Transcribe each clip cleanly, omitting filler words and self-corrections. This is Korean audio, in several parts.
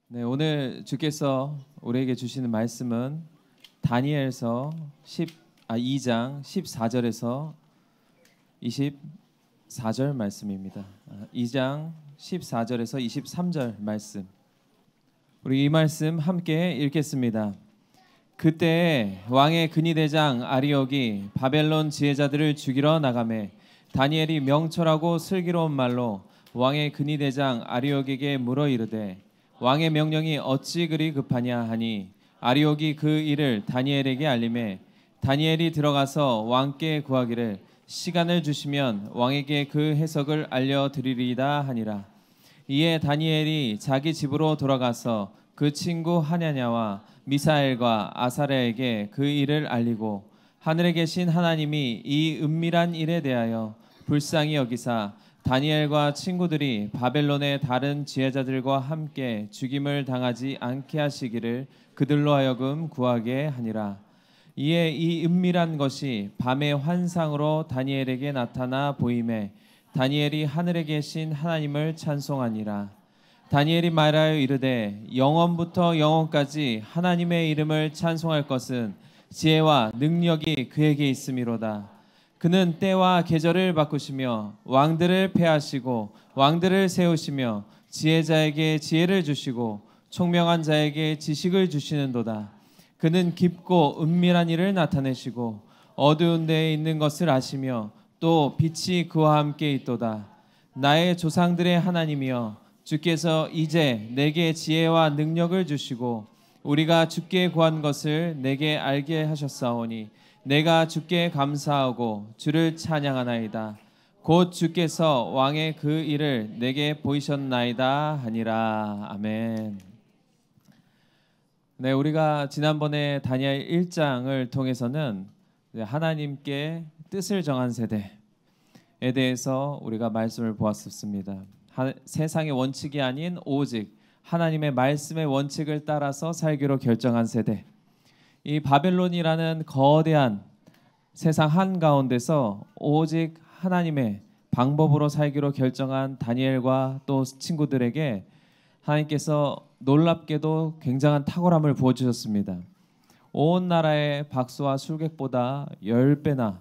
네, 오늘 주께서 우리에게 주시는 말씀은 다니엘서 2장 14절에서 24절 말씀입니다. 2장 14절에서 23절 말씀. 우리 이 말씀 함께 읽겠습니다. 그때 왕의 근위대장 아리옥이 바벨론 지혜자들을 죽이러 나가매 다니엘이 명철하고 슬기로운 말로 왕의 근위대장 아리옥에게 물어 이르되 왕의 명령이 어찌 그리 급하냐 하니 아리옥이 그 일을 다니엘에게 알림해 다니엘이 들어가서 왕께 구하기를 시간을 주시면 왕에게 그 해석을 알려드리리이다 하니라. 이에 다니엘이 자기 집으로 돌아가서 그 친구 하냐냐와 미사엘과 아사랴에게 그 일을 알리고 하늘에 계신 하나님이 이 은밀한 일에 대하여 불쌍히 여기사 다니엘과 친구들이 바벨론의 다른 지혜자들과 함께 죽임을 당하지 않게 하시기를 그들로 하여금 구하게 하니라. 이에 이 은밀한 것이 밤의 환상으로 다니엘에게 나타나 보임에 다니엘이 하늘에 계신 하나님을 찬송하니라. 다니엘이 말하여 이르되 영원부터 영원까지 하나님의 이름을 찬송할 것은 지혜와 능력이 그에게 있음이로다. 그는 때와 계절을 바꾸시며 왕들을 패하시고 왕들을 세우시며 지혜자에게 지혜를 주시고 총명한 자에게 지식을 주시는도다. 그는 깊고 은밀한 일을 나타내시고 어두운 데에 있는 것을 아시며 또 빛이 그와 함께 있도다. 나의 조상들의 하나님이여 주께서 이제 내게 지혜와 능력을 주시고 우리가 주께 구한 것을 내게 알게 하셨사오니 내가 주께 감사하고 주를 찬양하나이다. 곧 주께서 왕의 그 일을 내게 보이셨나이다 하니라. 아멘. 네, 우리가 지난번에 다니엘 1장을 통해서는 하나님께 뜻을 정한 세대에 대해서 우리가 말씀을 보았었습니다. 세상의 원칙이 아닌 오직 하나님의 말씀의 원칙을 따라서 살기로 결정한 세대. 이 바벨론이라는 거대한 세상 한가운데서 오직 하나님의 방법으로 살기로 결정한 다니엘과 또 친구들에게 하나님께서 놀랍게도 굉장한 탁월함을 부어주셨습니다. 온 나라의 박수와 술객보다 10배나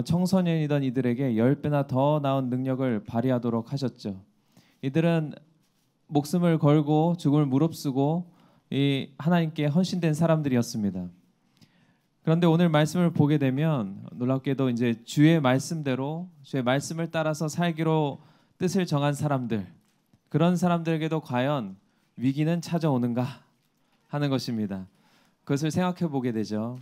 청소년이던 이들에게 10배나 더 나은 능력을 발휘하도록 하셨죠. 이들은 목숨을 걸고 죽음을 무릅쓰고 이 하나님께 헌신된 사람들이었습니다. 그런데 오늘 말씀을 보게 되면 놀랍게도 이제 주의 말씀대로 주의 말씀을 따라서 살기로 뜻을 정한 사람들, 그런 사람들에게도 과연 위기는 찾아오는가 하는 것입니다. 그것을 생각해 보게 되죠.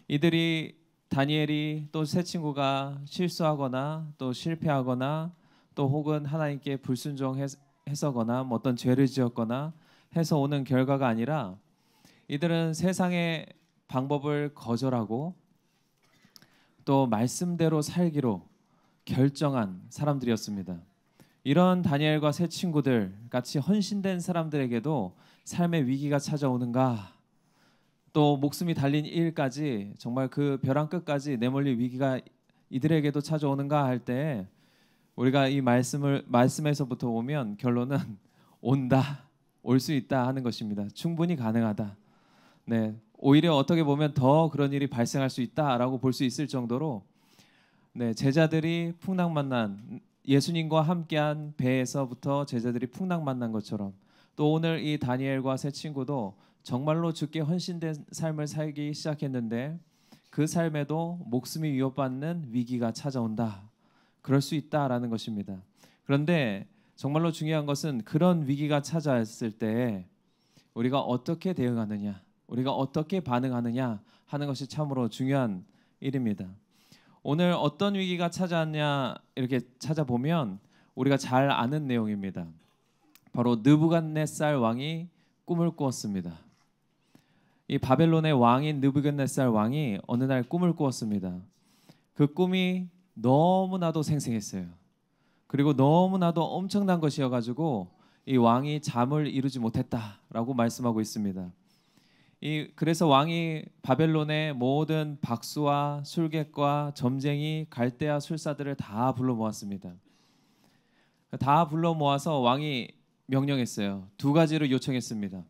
이들이 다니엘이 또 세 친구가 실수하거나 또 실패하거나 또 혹은 하나님께 불순종해서거나 뭐 어떤 죄를 지었거나 해서 오는 결과가 아니라 이들은 세상의 방법을 거절하고 또 말씀대로 살기로 결정한 사람들이었습니다. 이런 다니엘과 세 친구들 같이 헌신된 사람들에게도 삶의 위기가 찾아오는가, 또 목숨이 달린 일까지 정말 그 벼랑 끝까지 내몰릴 위기가 이들에게도 찾아오는가 할 때 우리가 이 말씀에서부터 보면 결론은 온다, 올 수 있다 하는 것입니다. 충분히 가능하다. 네, 오히려 어떻게 보면 더 그런 일이 발생할 수 있다라고 볼 수 있을 정도로 네, 제자들이 풍랑 만난 예수님과 함께한 배에서부터 제자들이 풍랑 만난 것처럼 또 오늘 이 다니엘과 세 친구도 정말로 주께 헌신된 삶을 살기 시작했는데 그 삶에도 목숨이 위협받는 위기가 찾아온다. 그럴 수 있다라는 것입니다. 그런데 정말로 중요한 것은 그런 위기가 찾아왔을 때 우리가 어떻게 대응하느냐, 우리가 어떻게 반응하느냐 하는 것이 참으로 중요한 일입니다. 오늘 어떤 위기가 찾아왔냐 이렇게 찾아보면 우리가 잘 아는 내용입니다. 바로 느부갓네살 왕이 꿈을 꾸었습니다. 이 바벨론의 왕인 느부갓네살 왕이 어느 날 꿈을 꾸었습니다. 그 꿈이 너무나도 생생했어요. 그리고 너무나도 엄청난 것이어가지고 이 왕이 잠을 이루지 못했다라고 말씀하고 있습니다. 그래서 왕이 바벨론의 모든 박수와 술객과 점쟁이 갈대아 술사들을 다 불러 모았습니다. 다 불러 모아서 왕이 명령했어요. 두 가지를 요청했습니다.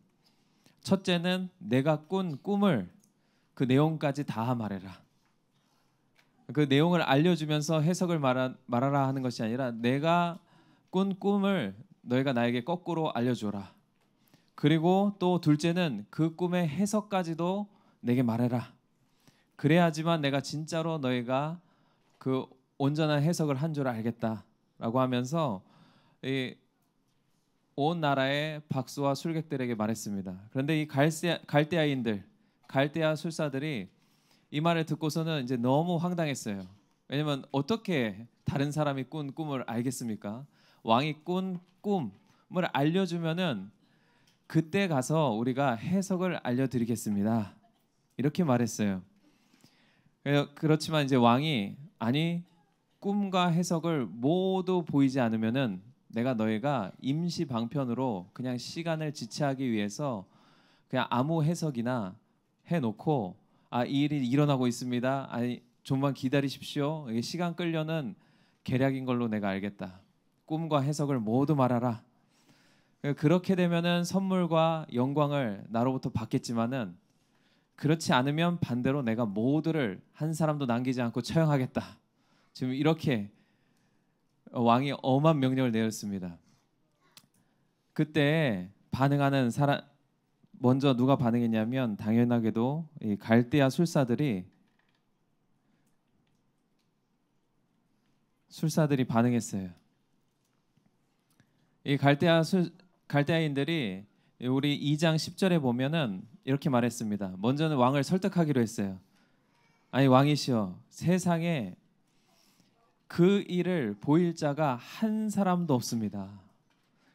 첫째는 내가 꾼 꿈을 그 내용까지 다 말해라. 그 내용을 알려주면서 해석을 말하라 하는 것이 아니라 내가 꾼 꿈을 너희가 나에게 거꾸로 알려줘라. 그리고 또 둘째는 그 꿈의 해석까지도 내게 말해라. 그래야지만 내가 진짜로 너희가 그 온전한 해석을 한 줄 알겠다라고 하면서 온 나라의 박수와 술객들에게 말했습니다. 그런데 이 갈대아인들, 갈대아 술사들이 이 말을 듣고서는 이제 너무 황당했어요. 왜냐면 어떻게 다른 사람이 꾼 꿈을 알겠습니까? 왕이 꾼 꿈을 알려주면은 그때 가서 우리가 해석을 알려드리겠습니다. 이렇게 말했어요. 그렇지만 이제 왕이 아니 꿈과 해석을 모두 보이지 않으면은 내가 너희가 임시 방편으로 그냥 시간을 지체하기 위해서 그냥 아무 해석이나 해놓고 이 일이 일어나고 있습니다. 아니 좀만 기다리십시오. 이게 시간 끌려는 계략인 걸로 내가 알겠다. 꿈과 해석을 모두 말하라. 그렇게 되면은 선물과 영광을 나로부터 받겠지만은 그렇지 않으면 반대로 내가 모두를 한 사람도 남기지 않고 처형하겠다. 지금 이렇게 왕이 엄한 명령을 내렸습니다. 그때 반응하는 사람 먼저 누가 반응했냐면 당연하게도 이 갈대아 술사들이 반응했어요. 이 갈대아인들이 우리 2장 10절에 보면은 이렇게 말했습니다. 먼저는 왕을 설득하기로 했어요. 아니 왕이시여, 세상에 그 일을 보일 자가 한 사람도 없습니다.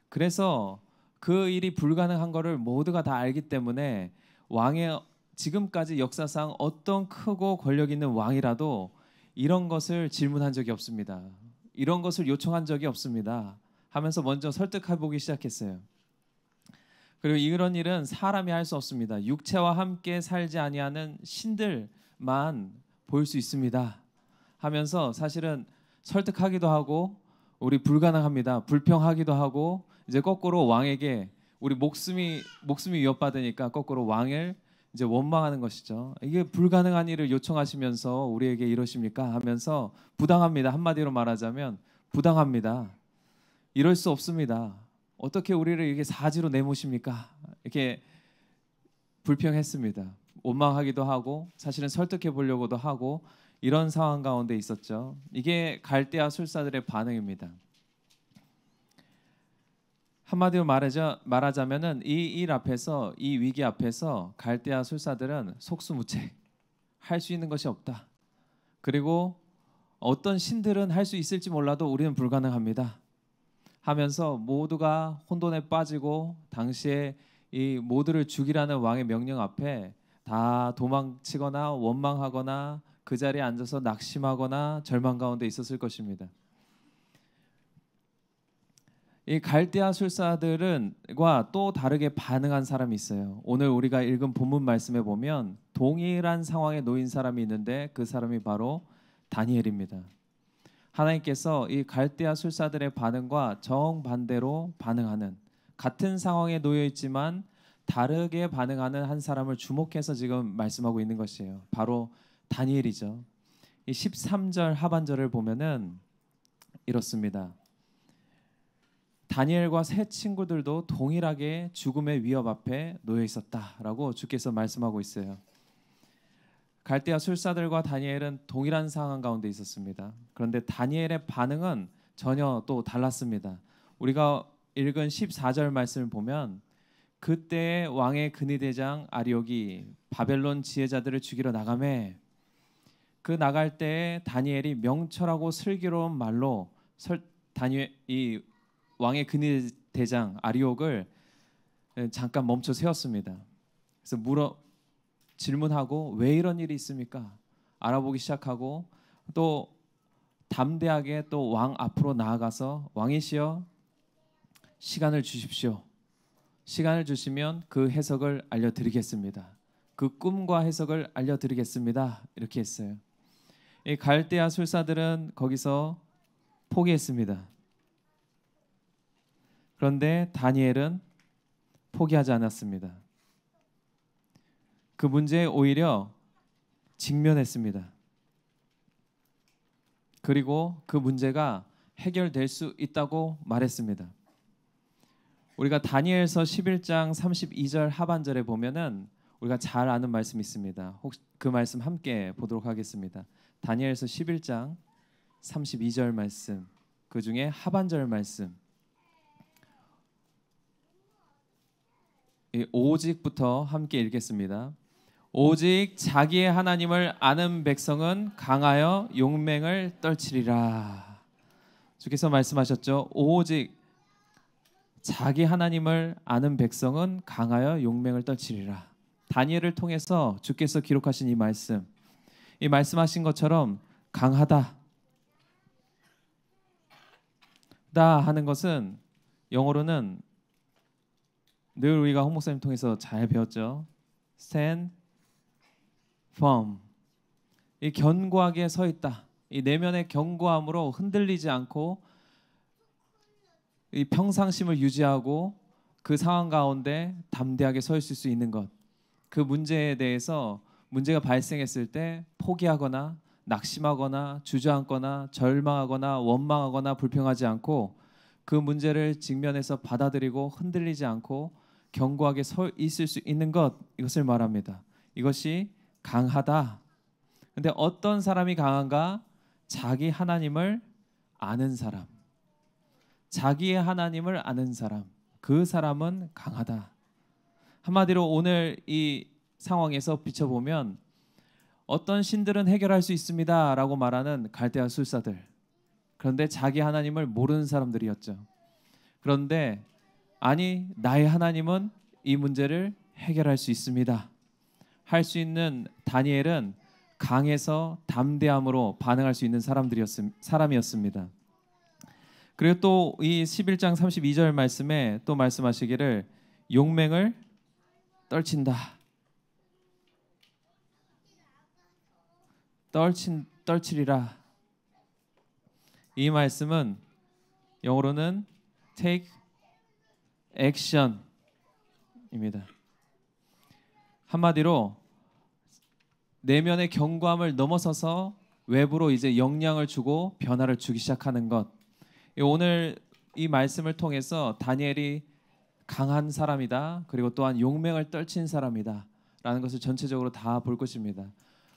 그래서 그 일이 불가능한 것을 모두가 다 알기 때문에 왕의 지금까지 역사상 어떤 크고 권력 있는 왕이라도 이런 것을 질문한 적이 없습니다. 이런 것을 요청한 적이 없습니다. 하면서 먼저 설득해 보기 시작했어요. 그리고 이런 일은 사람이 할 수 없습니다. 육체와 함께 살지 아니하는 신들만 볼 수 있습니다. 하면서 사실은 설득하기도 하고 우리 불가능합니다. 불평하기도 하고 이제 거꾸로 왕에게 우리 목숨이 위협받으니까 거꾸로 왕을 이제 원망하는 것이죠. 이게 불가능한 일을 요청하시면서 우리에게 이러십니까? 하면서 부당합니다. 한마디로 말하자면 부당합니다. 이럴 수 없습니다. 어떻게 우리를 이렇게 사지로 내모십니까? 이렇게 불평했습니다. 원망하기도 하고 사실은 설득해 보려고도 하고 이런 상황 가운데 있었죠. 이게 갈대아 술사들의 반응입니다. 한마디로 말하자면은 이 일 앞에서, 이 위기 앞에서 갈대아 술사들은 속수무책, 할 수 있는 것이 없다. 그리고 어떤 신들은 할 수 있을지 몰라도 우리는 불가능합니다. 하면서 모두가 혼돈에 빠지고 당시에 이 모두를 죽이라는 왕의 명령 앞에 다 도망치거나 원망하거나 그 자리에 앉아서 낙심하거나 절망 가운데 있었을 것입니다. 이 갈대아 술사들과 또 다르게 반응한 사람이 있어요. 오늘 우리가 읽은 본문 말씀에 보면 동일한 상황에 놓인 사람이 있는데 그 사람이 바로 다니엘입니다. 하나님께서 이 갈대아 술사들의 반응과 정반대로 반응하는, 같은 상황에 놓여 있지만 다르게 반응하는 한 사람을 주목해서 지금 말씀하고 있는 것이에요. 바로 다니엘이죠. 이 13절 하반절을 보면은 이렇습니다. 다니엘과 세 친구들도 동일하게 죽음의 위협 앞에 놓여 있었다라고 주께서 말씀하고 있어요. 갈대아 술사들과 다니엘은 동일한 상황 가운데 있었습니다. 그런데 다니엘의 반응은 전혀 또 달랐습니다. 우리가 읽은 14절 말씀을 보면 그때 왕의 근위대장 아리옥이 바벨론 지혜자들을 죽이러 나가매 그 나갈 때에 다니엘이 명철하고 슬기로운 말로 이 왕의 근위대장 아리옥을 잠깐 멈춰 세웠습니다. 그래서 질문하고 왜 이런 일이 있습니까? 알아보기 시작하고 또 담대하게 또 왕 앞으로 나아가서 왕이시여 시간을 주십시오. 시간을 주시면 그 해석을 알려드리겠습니다. 그 꿈과 해석을 알려드리겠습니다. 이렇게 했어요. 이 갈대아 술사들은 거기서 포기했습니다. 그런데 다니엘은 포기하지 않았습니다. 그 문제에 오히려 직면했습니다. 그리고 그 문제가 해결될 수 있다고 말했습니다. 우리가 다니엘서 11장 32절 하반절에 보면은 우리가 잘 아는 말씀이 있습니다. 혹시 그 말씀 함께 보도록 하겠습니다. 다니엘서 11장 32절 말씀, 그 중에 하반절 말씀, 오직부터 함께 읽겠습니다. 오직 자기의 하나님을 아는 백성은 강하여 용맹을 떨치리라. 주께서 말씀하셨죠. 오직 자기 하나님을 아는 백성은 강하여 용맹을 떨치리라. 다니엘을 통해서 주께서 기록하신 이 말씀하신 것처럼 강하다 하는 것은 영어로는 늘 우리가 홍 목사님 통해서 잘 배웠죠. stand firm. 이 견고하게 서 있다. 이 내면의 견고함으로 흔들리지 않고 이 평상심을 유지하고 그 상황 가운데 담대하게 서 있을 수 있는 것. 그 문제에 대해서 문제가 발생했을 때 포기하거나 낙심하거나 주저앉거나 절망하거나 원망하거나 불평하지 않고 그 문제를 직면해서 받아들이고 흔들리지 않고 견고하게 서 있을 수 있는 것, 이것을 말합니다. 이것이 강하다. 근데 어떤 사람이 강한가? 자기 하나님을 아는 사람. 자기의 하나님을 아는 사람. 그 사람은 강하다. 한마디로 오늘 이 상황에서 비춰보면 어떤 신들은 해결할 수 있습니다 라고 말하는 갈대아 술사들, 그런데 자기 하나님을 모르는 사람들이었죠. 그런데 아니, 나의 하나님은 이 문제를 해결할 수 있습니다 할 수 있는 다니엘은 강해서 담대함으로 반응할 수 있는 사람이었습니다. 그리고 또 이 11장 32절 말씀에 또 말씀하시기를 용맹을 떨친다. 떨치리라. 이 말씀은 영어로는 take action입니다. 한마디로 내면의 견고함을 넘어서서 외부로 이제 영향을 주고 변화를 주기 시작하는 것. 오늘 이 말씀을 통해서 다니엘이 강한 사람이다, 그리고 또한 용맹을 떨친 사람이다 라는 것을 전체적으로 다 볼 것입니다.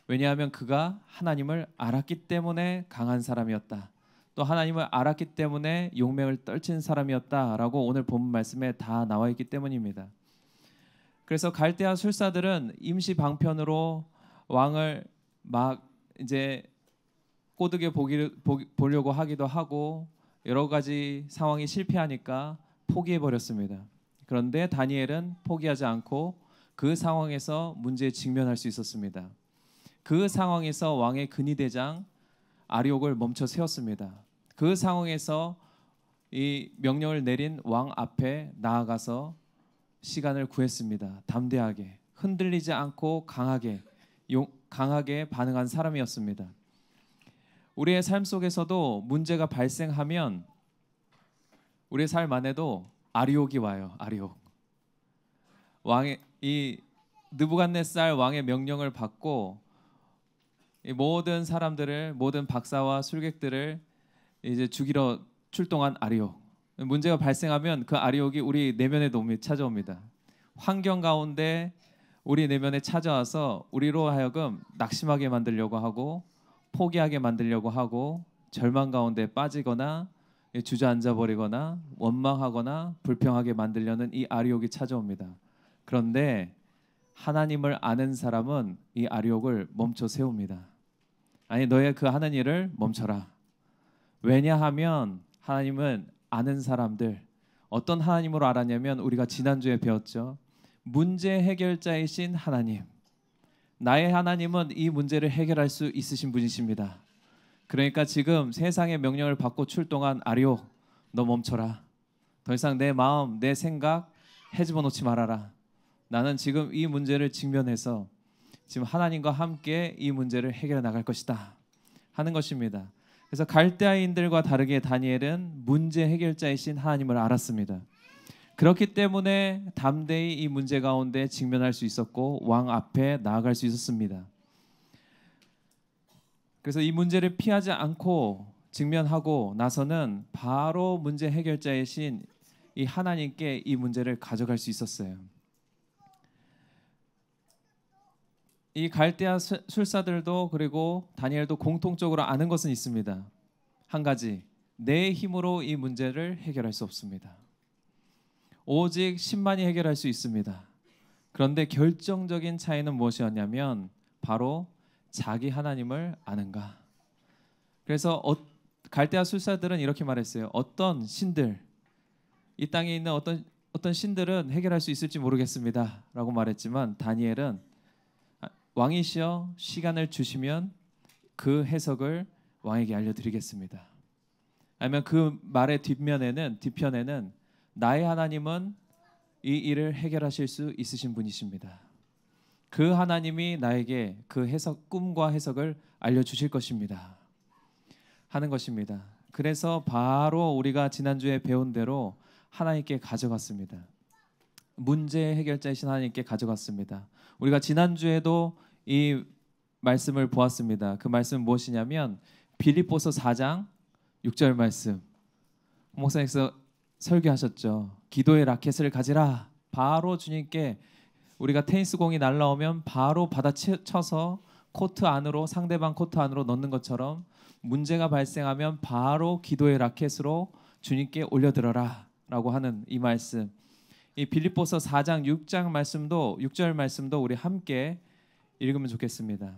왜냐하면 그가 하나님을 알았기 때문에 강한 사람이었다, 또 하나님을 알았기 때문에 용맹을 떨친 사람이었다라고 오늘 본 말씀에 다 나와 있기 때문입니다. 그래서 갈대아 술사들은 임시 방편으로 왕을 막 이제 꼬드겨 보려고 하기도 하고 여러 가지 상황이 실패하니까 포기해 버렸습니다. 그런데 다니엘은 포기하지 않고 그 상황에서 문제에 직면할 수 있었습니다. 그 상황에서 왕의 근위대장 아리옥을 멈춰 세웠습니다. 그 상황에서 이 명령을 내린 왕 앞에 나아가서 시간을 구했습니다. 담대하게, 흔들리지 않고 강하게 반응한 사람이었습니다. 우리의 삶 속에서도 문제가 발생하면 우리의 삶 안에도 아리옥이 와요. 아리옥. 왕의 이 느부갓네살 왕의 명령을 받고 이 모든 사람들을, 모든 박사와 술객들을 이제 죽이러 출동한 아리옥. 문제가 발생하면 그 아리옥이 우리 내면에 찾아옵니다. 환경 가운데 우리 내면에 찾아와서 우리로 하여금 낙심하게 만들려고 하고 포기하게 만들려고 하고 절망 가운데 빠지거나 주저앉아 버리거나 원망하거나 불평하게 만들려는 이 아리옥이 찾아옵니다. 그런데 하나님을 아는 사람은 이 아리옥을 멈춰 세웁니다. 아니, 너의 그 하는 일을 멈춰라. 왜냐하면 하나님은 아는 사람들, 어떤 하나님으로 알았냐면 우리가 지난주에 배웠죠. 문제 해결자이신 하나님. 나의 하나님은 이 문제를 해결할 수 있으신 분이십니다. 그러니까 지금 세상의 명령을 받고 출동한 아리옥, 너 멈춰라. 더 이상 내 마음, 내 생각 헤집어 놓지 말아라. 나는 지금 이 문제를 직면해서 지금 하나님과 함께 이 문제를 해결해 나갈 것이다 하는 것입니다. 그래서 갈대아인들과 다르게 다니엘은 문제 해결자이신 하나님을 알았습니다. 그렇기 때문에 담대히 이 문제 가운데 직면할 수 있었고 왕 앞에 나아갈 수 있었습니다. 그래서 이 문제를 피하지 않고 직면하고 나서는 바로 문제 해결자이신 이 하나님께 이 문제를 가져갈 수 있었어요. 이 갈대아 술사들도 그리고 다니엘도 공통적으로 아는 것은 있습니다. 한 가지, 내 힘으로 이 문제를 해결할 수 없습니다. 오직 신만이 해결할 수 있습니다. 그런데 결정적인 차이는 무엇이었냐면 바로 자기 하나님을 아는가. 그래서 갈대아 술사들은 이렇게 말했어요. 어떤 신들, 이 땅에 있는 어떤 신들은 해결할 수 있을지 모르겠습니다 라고 말했지만 다니엘은 왕이시여 시간을 주시면 그 해석을 왕에게 알려드리겠습니다. 아니면 그 말의 뒤편에는 나의 하나님은 이 일을 해결하실 수 있으신 분이십니다. 그 하나님이 나에게 그 꿈과 해석을 알려주실 것입니다 하는 것입니다. 그래서 바로 우리가 지난주에 배운 대로 하나님께 가져갔습니다. 문제 해결자이신 하나님께 가져갔습니다. 우리가 지난주에도 이 말씀을 보았습니다. 그 말씀은 무엇이냐면 빌립보서 4장 6절 말씀. 목사님께서 설교하셨죠. 기도의 라켓을 가지라. 바로 주님께 우리가 테니스 공이 날라오면 바로 받아쳐서 코트 안으로, 상대방 코트 안으로 넣는 것처럼 문제가 발생하면 바로 기도의 라켓으로 주님께 올려들어라 라고 하는 이 말씀. 이 빌립보서 4장 6절 말씀도 우리 함께 읽으면 좋겠습니다.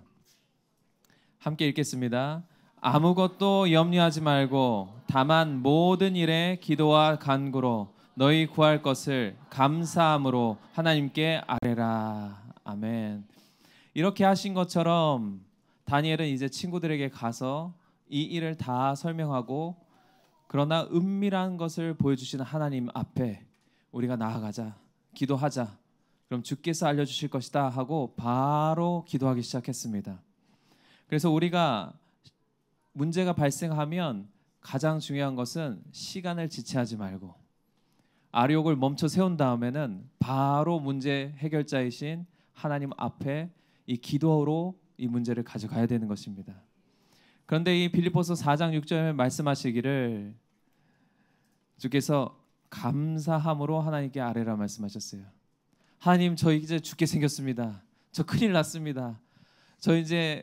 함께 읽겠습니다. 아무것도 염려하지 말고 다만 모든 일에 기도와 간구로 너희 구할 것을 감사함으로 하나님께 아뢰라. 아멘. 이렇게 하신 것처럼 다니엘은 이제 친구들에게 가서 이 일을 다 설명하고 그러나 은밀한 것을 보여주시는 하나님 앞에 우리가 나아가자, 기도하자. 그럼 주께서 알려주실 것이다 하고 바로 기도하기 시작했습니다. 그래서 우리가 문제가 발생하면 가장 중요한 것은 시간을 지체하지 말고 아력을 멈춰 세운 다음에는 바로 문제 해결자이신 하나님 앞에 이 기도로 이 문제를 가져가야 되는 것입니다. 그런데 이 빌립보서 4장 6절에 말씀하시기를 주께서 감사함으로 하나님께 아뢰라 말씀하셨어요. 하나님, 저 이제 죽게 생겼습니다. 저 큰일 났습니다. 저 이제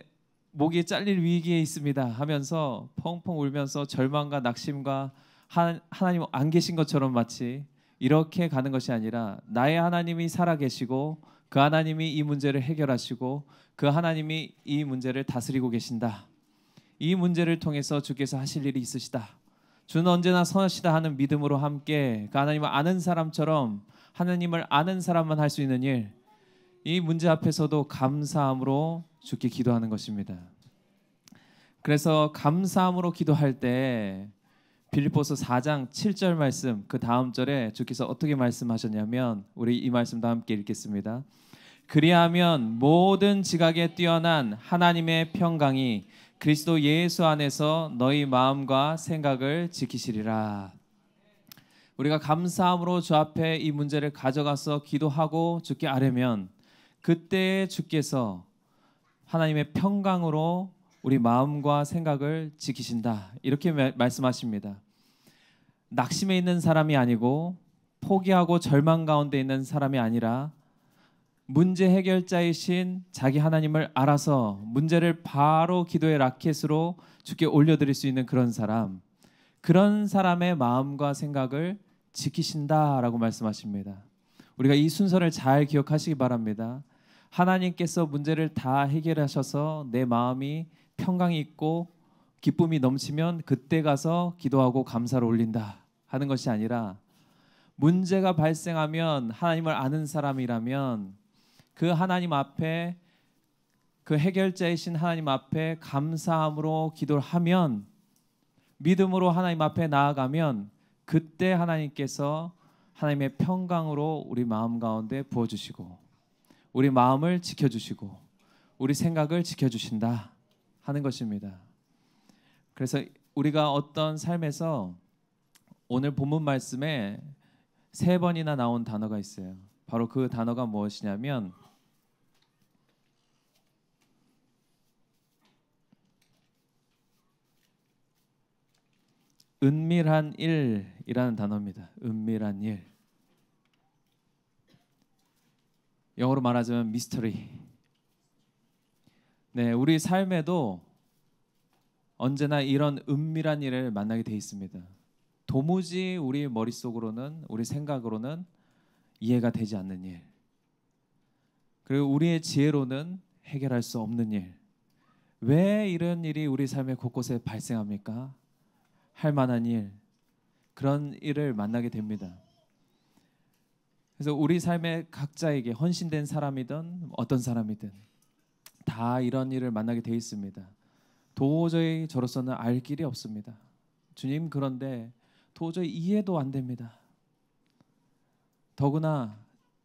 목이 잘릴 위기에 있습니다 하면서 펑펑 울면서 절망과 낙심과 하나님 안 계신 것처럼 마치 이렇게 가는 것이 아니라 나의 하나님이 살아계시고 그 하나님이 이 문제를 해결하시고 그 하나님이 이 문제를 다스리고 계신다. 이 문제를 통해서 주께서 하실 일이 있으시다. 주는 언제나 선하시다 하는 믿음으로 함께 그 하나님을 아는 사람처럼 하나님을 아는 사람만 할 수 있는 일, 이 문제 앞에서도 감사함으로 주께 기도하는 것입니다. 그래서 감사함으로 기도할 때 빌립보서 4장 7절 말씀 그 다음 절에 주께서 어떻게 말씀하셨냐면 우리 이 말씀도 함께 읽겠습니다. 그리하면 모든 지각에 뛰어난 하나님의 평강이 그리스도 예수 안에서 너희 마음과 생각을 지키시리라. 우리가 감사함으로 주 앞에 이 문제를 가져가서 기도하고 주께 아뢰면 그때 주께서 하나님의 평강으로 우리 마음과 생각을 지키신다. 이렇게 말씀하십니다. 낙심에 있는 사람이 아니고 포기하고 절망 가운데 있는 사람이 아니라 문제 해결자이신 자기 하나님을 알아서 문제를 바로 기도의 라켓으로 주께 올려드릴 수 있는 그런 사람의 마음과 생각을 지키신다라고 말씀하십니다. 우리가 이 순서를 잘 기억하시기 바랍니다. 하나님께서 문제를 다 해결하셔서 내 마음이 평강이 있고 기쁨이 넘치면 그때 가서 기도하고 감사를 올린다 하는 것이 아니라 문제가 발생하면 하나님을 아는 사람이라면 그 하나님 앞에 그 해결자이신 하나님 앞에 감사함으로 기도를 하면 믿음으로 하나님 앞에 나아가면 그때 하나님께서 하나님의 평강으로 우리 마음 가운데 부어주시고 우리 마음을 지켜주시고 우리 생각을 지켜주신다 하는 것입니다. 그래서 우리가 어떤 삶에서 오늘 본문 말씀에 3번이나 나온 단어가 있어요. 바로 그 단어가 무엇이냐면 은밀한 일이라는 단어입니다. 은밀한 일. 영어로 말하자면 미스터리. 네, 우리 삶에도 언제나 이런 은밀한 일을 만나게 돼 있습니다. 도무지 우리 머릿속으로는, 우리 생각으로는 이해가 되지 않는 일, 그리고 우리의 지혜로는 해결할 수 없는 일. 왜 이런 일이 우리 삶의 곳곳에 발생합니까? 할 만한 일, 그런 일을 만나게 됩니다. 그래서 우리 삶의 각자에게 헌신된 사람이든 어떤 사람이든 다 이런 일을 만나게 돼 있습니다. 도저히 저로서는 알 길이 없습니다. 주님, 그런데 도저히 이해도 안 됩니다. 더구나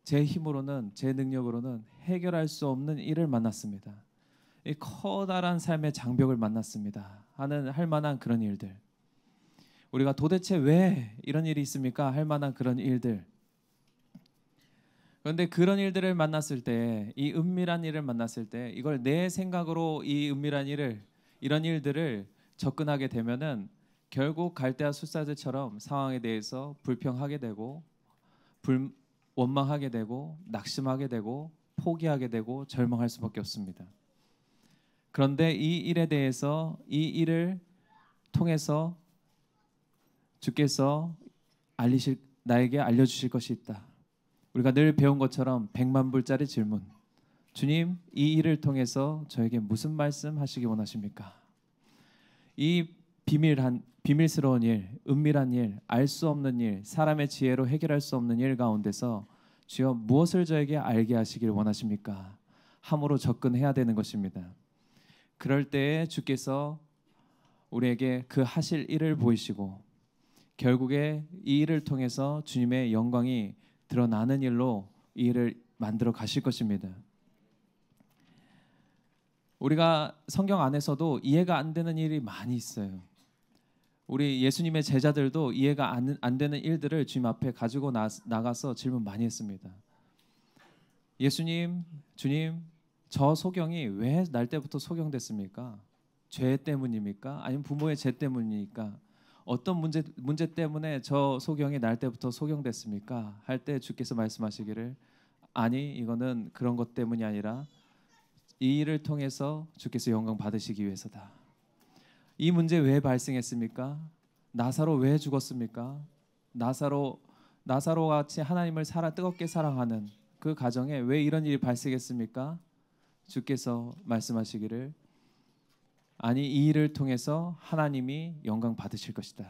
제 힘으로는, 제 능력으로는 해결할 수 없는 일을 만났습니다. 이 커다란 삶의 장벽을 만났습니다. 할 만한 그런 일들. 우리가 도대체 왜 이런 일이 있습니까? 할 만한 그런 일들. 그런데 그런 일들을 만났을 때, 이 은밀한 일을 만났을 때, 이걸 내 생각으로 이 은밀한 일을, 이런 일들을 접근하게 되면은 결국 갈대아 숫사들처럼 상황에 대해서 불평하게 되고, 원망하게 되고, 낙심하게 되고, 포기하게 되고, 절망할 수밖에 없습니다. 그런데 이 일에 대해서, 이 일을 통해서 주께서 나에게 알려주실 것이 있다. 우리가 늘 배운 것처럼 100만 불짜리 질문. 주님, 이 일을 통해서 저에게 무슨 말씀 하시기 원하십니까? 이 비밀스러운 일, 은밀한 일, 알 수 없는 일, 사람의 지혜로 해결할 수 없는 일 가운데서 주여 무엇을 저에게 알게 하시길 원하십니까? 함으로 접근해야 되는 것입니다. 그럴 때에 주께서 우리에게 그 하실 일을 보이시고 결국에 이 일을 통해서 주님의 영광이 드러나는 일로 이 일을 만들어 가실 것입니다. 우리가 성경 안에서도 이해가 안 되는 일이 많이 있어요. 우리 예수님의 제자들도 이해가 안 되는 일들을 주님 앞에 가지고 나가서 질문 많이 했습니다. 예수님, 주님, 저 소경이 왜 날 때부터 소경됐습니까? 죄 때문입니까? 아니면 부모의 죄 때문입니까? 어떤 문제 때문에 저 소경이 날 때부터 소경됐습니까? 할 때 주께서 말씀하시기를 아니, 이거는 그런 것 때문이 아니라 이 일을 통해서 주께서 영광 받으시기 위해서다. 이 문제 왜 발생했습니까? 나사로 왜 죽었습니까? 나사로 같이 하나님을 뜨겁게 사랑하는 그 가정에 왜 이런 일이 발생했습니까? 주께서 말씀하시기를 아니, 이 일을 통해서 하나님이 영광 받으실 것이다.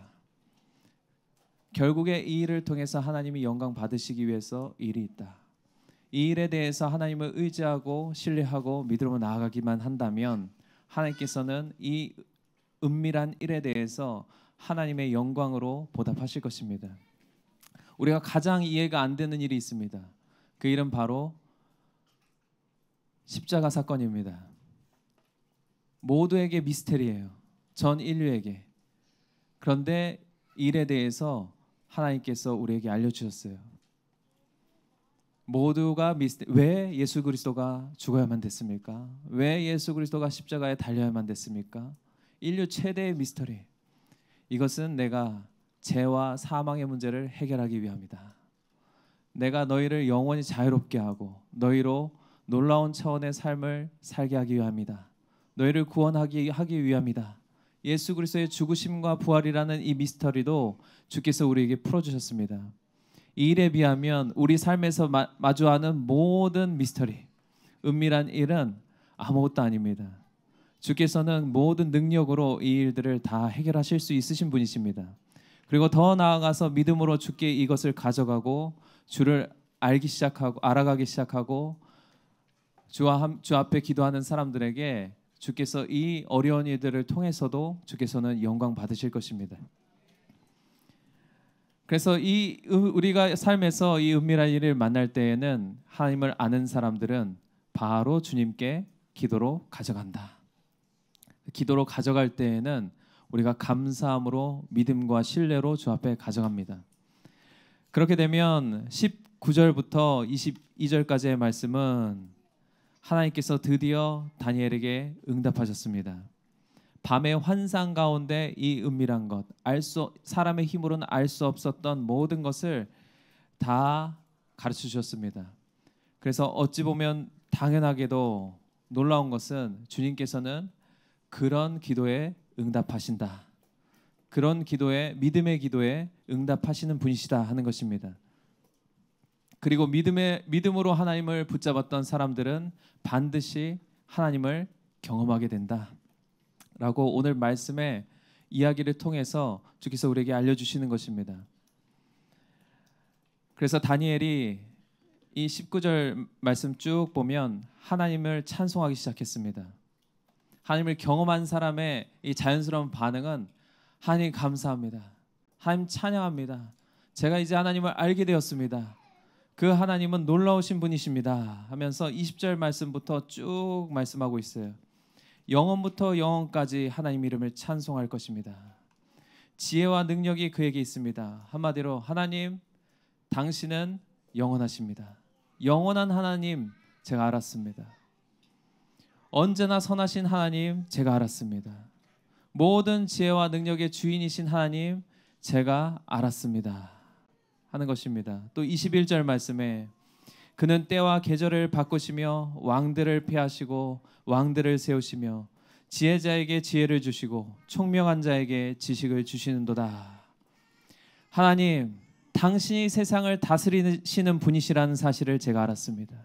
결국에 이 일을 통해서 하나님이 영광 받으시기 위해서 일이 있다. 이 일에 대해서 하나님을 의지하고 신뢰하고 믿음으로 나아가기만 한다면 하나님께서는 이 은밀한 일에 대해서 하나님의 영광으로 보답하실 것입니다. 우리가 가장 이해가 안 되는 일이 있습니다. 그 일은 바로 십자가 사건입니다. 모두에게 미스테리예요. 전 인류에게. 그런데 이 일에 대해서 하나님께서 우리에게 알려주셨어요. 모두가 왜 예수 그리스도가 죽어야만 됐습니까? 왜 예수 그리스도가 십자가에 달려야만 됐습니까? 인류 최대의 미스터리. 이것은 내가 죄와 사망의 문제를 해결하기 위함이다. 내가 너희를 영원히 자유롭게 하고 너희로 놀라운 차원의 삶을 살게 하기 위함이다. 너희를 구원하기 위함이다. 예수 그리스도의 죽으심과 부활이라는 이 미스터리도 주께서 우리에게 풀어주셨습니다. 이 일에 비하면 우리 삶에서 마주하는 모든 미스터리, 은밀한 일은 아무것도 아닙니다. 주께서는 모든 능력으로 이 일들을 다 해결하실 수 있으신 분이십니다. 그리고 더 나아가서 믿음으로 주께 이것을 가져가고 주를 알아가기 시작하고 주 앞에 기도하는 사람들에게 주께서 이 어려운 일들을 통해서도 주께서는 영광 받으실 것입니다. 그래서 우리가 삶에서 이 은밀한 일을 만날 때에는 하나님을 아는 사람들은 바로 주님께 기도로 가져간다. 기도로 가져갈 때에는 우리가 감사함으로 믿음과 신뢰로 주 앞에 가져갑니다. 그렇게 되면 19절부터 22절까지의 말씀은 하나님께서 드디어 다니엘에게 응답하셨습니다. 밤의 환상 가운데 이 은밀한 것, 사람의 힘으로는 알 수 없었던 모든 것을 다 가르쳐 주셨습니다. 그래서 어찌 보면 당연하게도 놀라운 것은 주님께서는 그런 기도에 응답하신다. 그런 기도에, 믿음의 기도에 응답하시는 분이시다 하는 것입니다. 그리고 믿음으로 하나님을 붙잡았던 사람들은 반드시 하나님을 경험하게 된다 라고 오늘 말씀의 이야기를 통해서 주께서 우리에게 알려주시는 것입니다. 그래서 다니엘이 이 19절 말씀 쭉 보면 하나님을 찬송하기 시작했습니다. 하나님을 경험한 사람의 이 자연스러운 반응은 하나님 감사합니다. 하나님 찬양합니다. 제가 이제 하나님을 알게 되었습니다. 그 하나님은 놀라우신 분이십니다 하면서 20절 말씀부터 쭉 말씀하고 있어요. 영원부터 영원까지 하나님 이름을 찬송할 것입니다. 지혜와 능력이 그에게 있습니다. 한마디로 하나님, 당신은 영원하십니다. 영원한 하나님 제가 알았습니다. 언제나 선하신 하나님 제가 알았습니다. 모든 지혜와 능력의 주인이신 하나님 제가 알았습니다 하는 것입니다. 또 21절 말씀에 그는 때와 계절을 바꾸시며 왕들을 폐하시고 왕들을 세우시며 지혜자에게 지혜를 주시고 총명한 자에게 지식을 주시는도다. 하나님, 당신이 세상을 다스리시는 분이시라는 사실을 제가 알았습니다.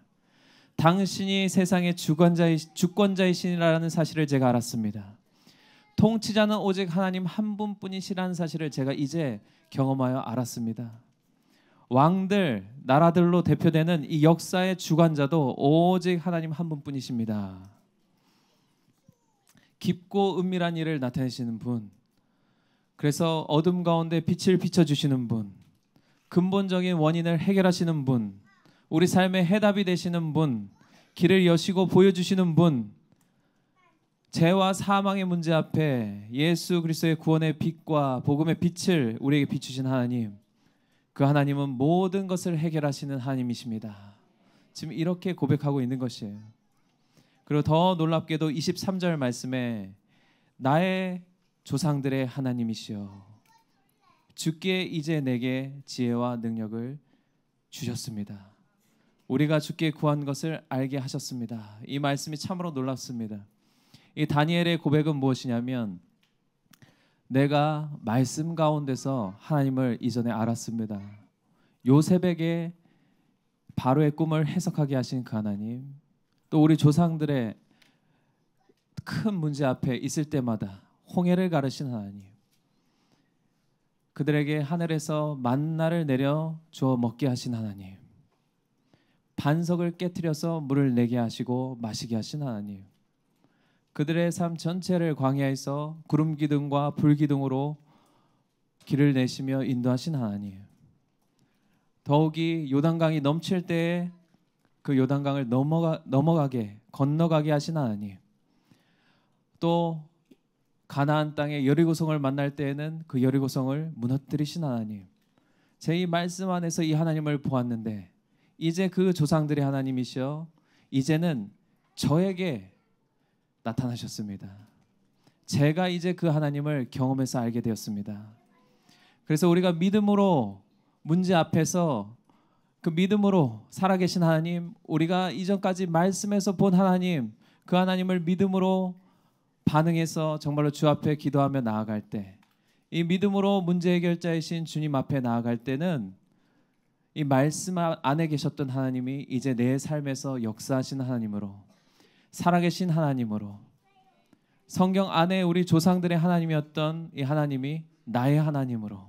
당신이 세상의 주권자이시라는 사실을 제가 알았습니다. 통치자는 오직 하나님 한 분뿐이시라는 사실을 제가 이제 경험하여 알았습니다. 왕들, 나라들로 대표되는 이 역사의 주관자도 오직 하나님 한 분뿐이십니다. 깊고 은밀한 일을 나타내시는 분, 그래서 어둠 가운데 빛을 비춰주시는 분, 근본적인 원인을 해결하시는 분, 우리 삶의 해답이 되시는 분, 길을 여시고 보여주시는 분, 죄와 사망의 문제 앞에 예수 그리스도의 구원의 빛과 복음의 빛을 우리에게 비추신 하나님, 그 하나님은 모든 것을 해결하시는 하나님이십니다. 지금 이렇게 고백하고 있는 것이에요. 그리고 더 놀랍게도 23절 말씀에 나의 조상들의 하나님이시여 주께 이제 내게 지혜와 능력을 주셨습니다. 우리가 주께 구한 것을 알게 하셨습니다. 이 말씀이 참으로 놀랍습니다. 이 다니엘의 고백은 무엇이냐면 내가 말씀 가운데서 하나님을 이전에 알았습니다. 요셉에게 바로의 꿈을 해석하게 하신 그 하나님, 또 우리 조상들의 큰 문제 앞에 있을 때마다 홍해를 가르신 하나님, 그들에게 하늘에서 만나를 내려 주어 먹게 하신 하나님, 반석을 깨트려서 물을 내게 하시고 마시게 하신 하나님, 그들의 삶 전체를 광야에서 구름 기둥과 불 기둥으로 길을 내시며 인도하신 하나님, 더욱이 요단강이 넘칠 때에 그 요단강을 건너가게 하신 하나님, 또 가나안 땅의 여리고성을 만날 때에는 그 여리고성을 무너뜨리신 하나님, 제 이 말씀 안에서 이 하나님을 보았는데 이제 그 조상들의 하나님이시여 이제는 저에게 나타나셨습니다. 제가 이제 그 하나님을 경험해서 알게 되었습니다. 그래서 우리가 믿음으로 문제 앞에서 그 믿음으로 살아계신 하나님, 우리가 이전까지 말씀에서 본 하나님, 그 하나님을 믿음으로 반응해서 정말로 주 앞에 기도하며 나아갈 때, 이 믿음으로 문제 해결자이신 주님 앞에 나아갈 때는 이 말씀 안에 계셨던 하나님이 이제 내 삶에서 역사하시는 하나님으로, 살아계신 하나님으로, 성경 안에 우리 조상들의 하나님이었던 이 하나님이 나의 하나님으로,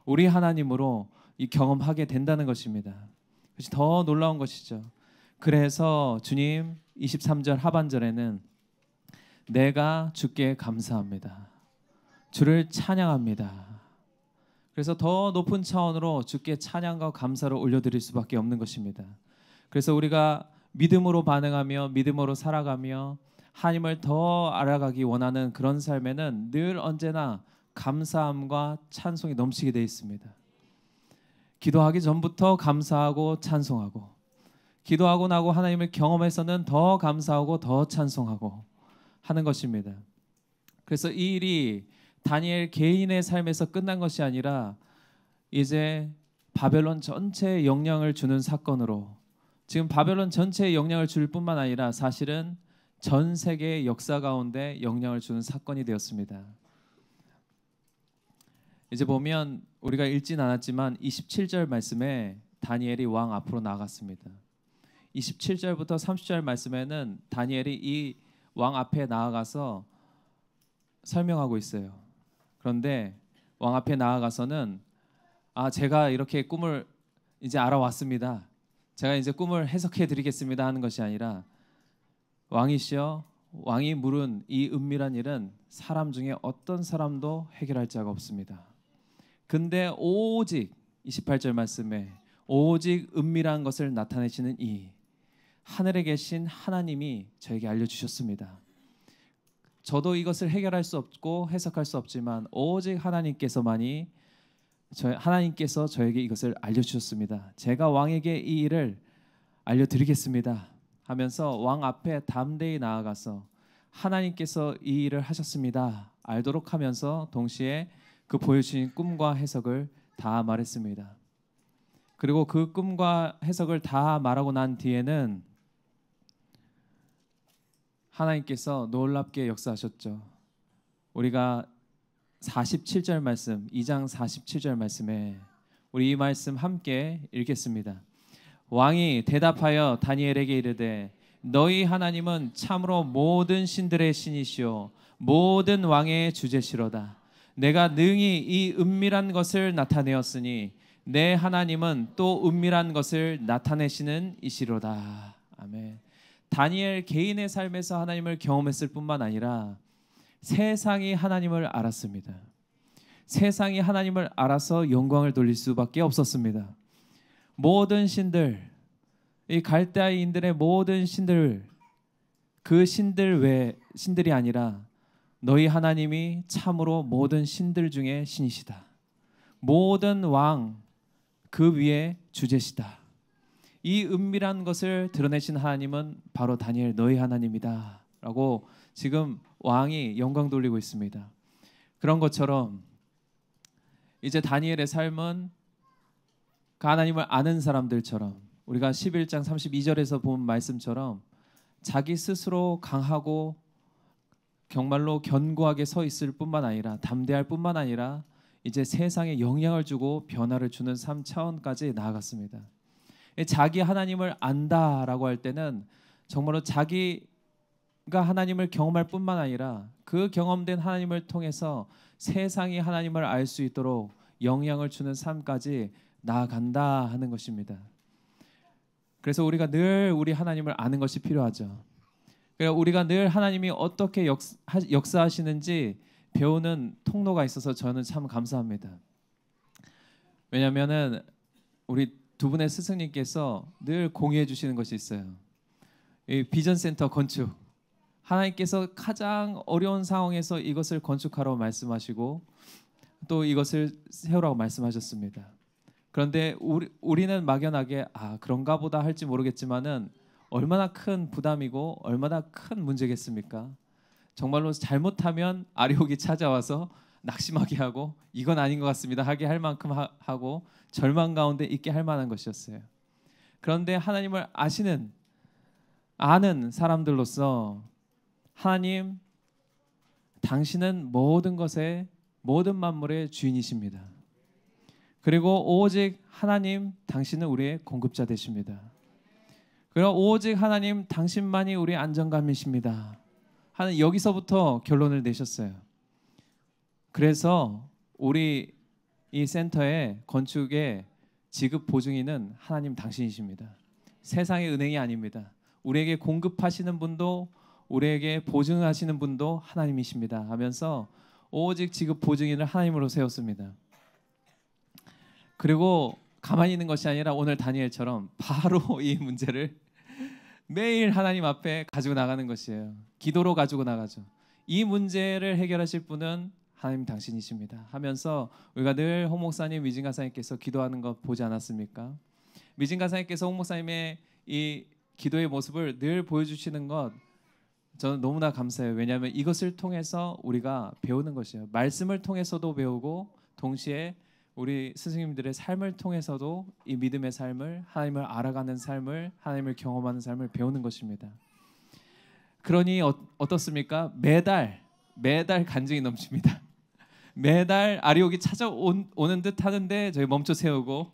우리 하나님으로 이 경험하게 된다는 것입니다. 그것이 더 놀라운 것이죠. 그래서 주님 23절 하반절에는 내가 주께 감사합니다. 주를 찬양합니다. 그래서 더 높은 차원으로 주께 찬양과 감사를 올려드릴 수밖에 없는 것입니다. 그래서 우리가 믿음으로 반응하며 믿음으로 살아가며 하나님을 더 알아가기 원하는 그런 삶에는 늘 언제나 감사함과 찬송이 넘치게 되어 있습니다. 기도하기 전부터 감사하고 찬송하고, 기도하고 나고 하나님을 경험해서는 더 감사하고 더 찬송하고 하는 것입니다. 그래서 이 일이 다니엘 개인의 삶에서 끝난 것이 아니라 이제 바벨론 전체에 영향을 주는 사건으로, 지금 바벨론 전체에 영향을 줄 뿐만 아니라 사실은 전 세계의 역사 가운데 영향을 주는 사건이 되었습니다. 이제 보면 우리가 읽진 않았지만 27절 말씀에 다니엘이 왕 앞으로 나아갔습니다. 27절부터 30절 말씀에는 다니엘이 이 왕 앞에 나아가서 설명하고 있어요. 그런데 왕 앞에 나아가서는 제가 이렇게 꿈을 이제 알아왔습니다. 제가 이제 꿈을 해석해 드리겠습니다 하는 것이 아니라, 왕이시여, 왕이 물은 이 은밀한 일은 사람 중에 어떤 사람도 해결할 자가 없습니다. 근데 오직 28절 말씀에 오직 은밀한 것을 나타내시는 이 하늘에 계신 하나님이 저에게 알려주셨습니다. 저도 이것을 해결할 수 없고 해석할 수 없지만 오직 하나님께서 저에게 이것을 알려주셨습니다. 제가 왕에게 이 일을 알려드리겠습니다 하면서 왕 앞에 담대히 나아가서 하나님께서 이 일을 하셨습니다 알도록 하면서 동시에 그 보여주신 꿈과 해석을 다 말했습니다. 그리고 그 꿈과 해석을 다 말하고 난 뒤에는 하나님께서 놀랍게 역사하셨죠. 우리가 47절 말씀, 2장 47절 말씀에 우리 이 말씀 함께 읽겠습니다. 왕이 대답하여 다니엘에게 이르되 너희 하나님은 참으로 모든 신들의 신이시오 모든 왕의 주제시로다. 내가 능히 이 은밀한 것을 나타내었으니 내 하나님은 또 은밀한 것을 나타내시는 이시로다. 아멘. 다니엘 개인의 삶에서 하나님을 경험했을 뿐만 아니라 세상이 하나님을 알았습니다. 세상이 하나님을 알아서 영광을 돌릴 수밖에 없었습니다. 모든 신들, 이 갈대아인들의 모든 신들, 그 신들 외 신들이 아니라 너희 하나님이 참으로 모든 신들 중에 신이시다. 모든 왕 그 위에 주제시다. 이 은밀한 것을 드러내신 하나님은 바로 다니엘 너희 하나님이다 라고 지금 왕이 영광 돌리고 있습니다. 그런 것처럼 이제 다니엘의 삶은 그 하나님을 아는 사람들처럼 우리가 11장 32절에서 본 말씀처럼 자기 스스로 강하고 정말로 견고하게 서 있을 뿐만 아니라 담대할 뿐만 아니라 이제 세상에 영향을 주고 변화를 주는 삶 차원까지 나아갔습니다. 자기 하나님을 안다라고 할 때는 정말로 자기가 하나님을 경험할 뿐만 아니라 그 경험된 하나님을 통해서 세상이 하나님을 알 수 있도록 영향을 주는 삶까지 나아간다 하는 것입니다. 그래서 우리가 늘 우리 하나님을 아는 것이 필요하죠. 그러니까 우리가 늘 하나님이 어떻게 역사하시는지 배우는 통로가 있어서 저는 참 감사합니다. 왜냐하면은 우리 두 분의 스승님께서 늘 공유해 주시는 것이 있어요. 이 비전센터 건축, 하나님께서 가장 어려운 상황에서 이것을 건축하라고 말씀하시고 또 이것을 세우라고 말씀하셨습니다. 그런데 우리는 막연하게 그런가 보다 할지 모르겠지만은 얼마나 큰 부담이고 얼마나 큰 문제겠습니까? 정말로 잘못하면 아리옥이 찾아와서 낙심하게 하고 이건 아닌 것 같습니다 하게 할 만큼 하고 절망 가운데 있게 할 만한 것이었어요. 그런데 하나님을 아는 사람들로서 하나님, 당신은 모든 것의 모든 만물의 주인이십니다. 그리고 오직 하나님, 당신은 우리의 공급자 되십니다. 그리고 오직 하나님, 당신만이 우리의 안정감이십니다 하는 여기서부터 결론을 내셨어요. 그래서 우리 이 센터의 건축의 지급 보증인은 하나님 당신이십니다. 세상의 은행이 아닙니다. 우리에게 공급하시는 분도 우리에게 보증하시는 분도 하나님이십니다 하면서 오직 지급 보증인을 하나님으로 세웠습니다. 그리고 가만히 있는 것이 아니라 오늘 다니엘처럼 바로 이 문제를 매일 하나님 앞에 가지고 나가는 것이에요. 기도로 가지고 나가죠. 이 문제를 해결하실 분은 하나님 당신이십니다 하면서 우리가 늘 홍 목사님, 미진 가사님께서 기도하는 것 보지 않았습니까? 미진 가사님께서 홍 목사님의 이 기도의 모습을 늘 보여주시는 것 저는 너무나 감사해요. 왜냐하면 이것을 통해서 우리가 배우는 것이에요. 말씀을 통해서도 배우고 동시에 우리 스승님들의 삶을 통해서도 이 믿음의 삶을, 하나님을 알아가는 삶을, 하나님을 경험하는 삶을 배우는 것입니다. 그러니 어떻습니까? 매달 간증이 넘칩니다. 매달 아리옥이 찾아오는 듯 하는데 저희 멈춰 세우고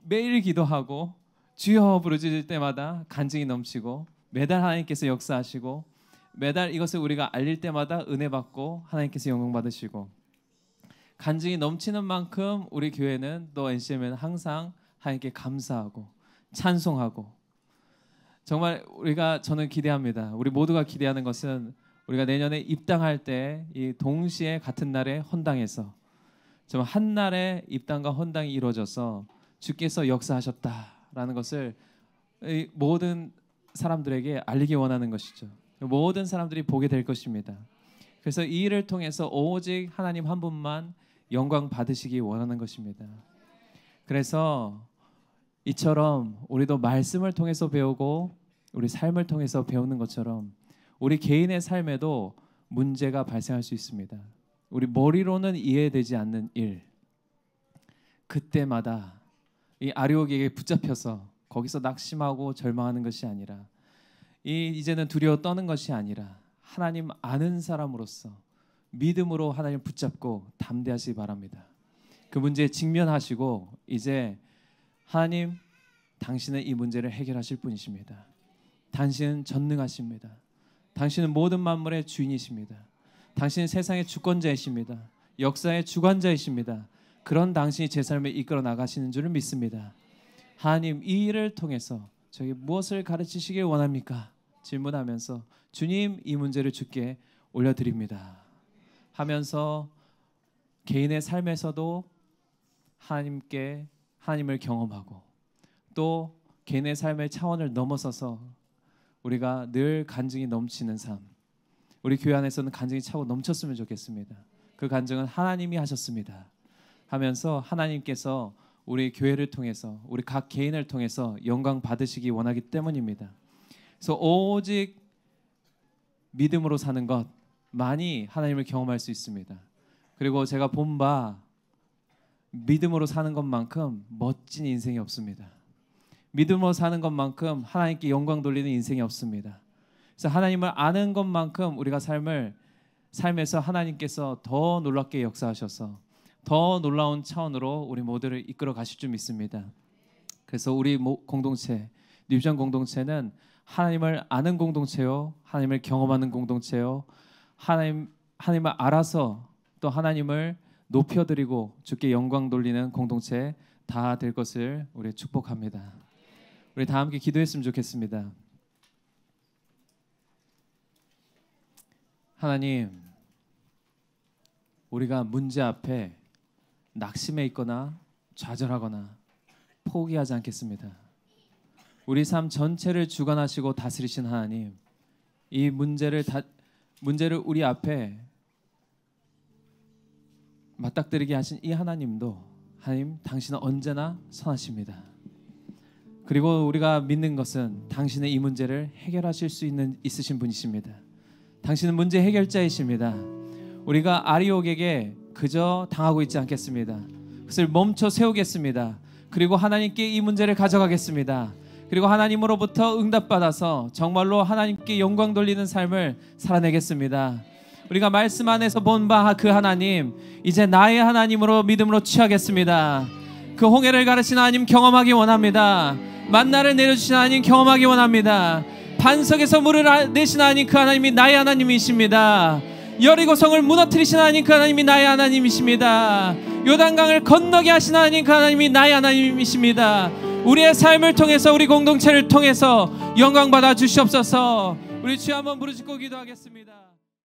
매일 기도하고 주여 부르짖을 때마다 간증이 넘치고 매달 하나님께서 역사하시고 매달 이것을 우리가 알릴 때마다 은혜 받고 하나님께서 영광 받으시고 간증이 넘치는 만큼 우리 교회는 또 NCM은 항상 하나님께 감사하고 찬송하고 정말 저는 기대합니다. 우리 모두가 기대하는 것은 우리가 내년에 입당할 때 이 동시에 같은 날에 헌당해서 정말 한 날에 입당과 헌당이 이루어져서 주께서 역사하셨다라는 것을 모든 사람들에게 알리기 원하는 것이죠. 모든 사람들이 보게 될 것입니다. 그래서 이 일을 통해서 오직 하나님 한 분만 영광 받으시기 원하는 것입니다. 그래서 이처럼 우리도 말씀을 통해서 배우고 우리 삶을 통해서 배우는 것처럼 우리 개인의 삶에도 문제가 발생할 수 있습니다. 우리 머리로는 이해되지 않는 일, 그때마다 이 아리옥에게 붙잡혀서 거기서 낙심하고 절망하는 것이 아니라 이제는 두려워 떠는 것이 아니라 하나님 아는 사람으로서 믿음으로 하나님 붙잡고 담대하시기 바랍니다. 그 문제에 직면하시고 이제 하나님 당신은 이 문제를 해결하실 분이십니다. 당신은 전능하십니다. 당신은 모든 만물의 주인이십니다. 당신은 세상의 주권자이십니다. 역사의 주관자이십니다. 그런 당신이 제 삶을 이끌어 나가시는 줄을 믿습니다. 하나님 이 일을 통해서 저에게 무엇을 가르치시길 원합니까? 질문하면서 주님 이 문제를 주께 올려드립니다 하면서 개인의 삶에서도 하나님을 경험하고 또 개인의 삶의 차원을 넘어서서 우리가 늘 간증이 넘치는 삶, 우리 교회 안에서는 간증이 차고 넘쳤으면 좋겠습니다. 그 간증은 하나님이 하셨습니다 하면서 하나님께서 우리 교회를 통해서 우리 각 개인을 통해서 영광 받으시기 원하기 때문입니다. 그래서 오직 믿음으로 사는 것만이 하나님을 경험할 수 있습니다. 그리고 제가 본 바 믿음으로 사는 것만큼 멋진 인생이 없습니다. 믿음으로 사는 것만큼 하나님께 영광 돌리는 인생이 없습니다. 그래서 하나님을 아는 것만큼 우리가 삶에서 하나님께서 더 놀랍게 역사하셔서 더 놀라운 차원으로 우리 모두를 이끌어 가실 줄 믿습니다. 그래서 우리 공동체, 뉴비전 공동체는 하나님을 아는 공동체요, 하나님을 경험하는 공동체요, 하나님을 알아서 또 하나님을 높여드리고 주께 영광 돌리는 공동체 다 될 것을 우리 축복합니다. 우리 다 함께 기도했으면 좋겠습니다. 하나님, 우리가 문제 앞에 낙심해 있거나 좌절하거나 포기하지 않겠습니다. 우리 삶 전체를 주관하시고 다스리신 하나님, 이 문제를 우리 앞에 맞닥뜨리게 하신 이 하나님도 하나님 당신은 언제나 선하십니다. 그리고 우리가 믿는 것은 당신의 이 문제를 해결하실 수 있으신 분이십니다. 당신은 문제 해결자이십니다. 우리가 아리옥에게 그저 당하고 있지 않겠습니다. 그것을 멈춰 세우겠습니다. 그리고 하나님께 이 문제를 가져가겠습니다. 그리고 하나님으로부터 응답받아서 정말로 하나님께 영광 돌리는 삶을 살아내겠습니다. 우리가 말씀 안에서 본 바 그 하나님, 이제 나의 하나님으로 믿음으로 취하겠습니다. 그 홍해를 가르치는 하나님 경험하기 원합니다. 만나를 내려주시는 하나님 경험하기 원합니다. 반석에서 물을 내시는 하나님, 그 하나님이 나의 하나님이십니다. 여리고성을 무너뜨리신 하나님, 그 하나님이 나의 하나님이십니다. 요단강을 건너게 하신 하나님, 그 하나님이 나의 하나님이십니다. 우리의 삶을 통해서, 우리 공동체를 통해서 영광 받아 주시옵소서. 우리 주여 한번 부르짖고 기도하겠습니다.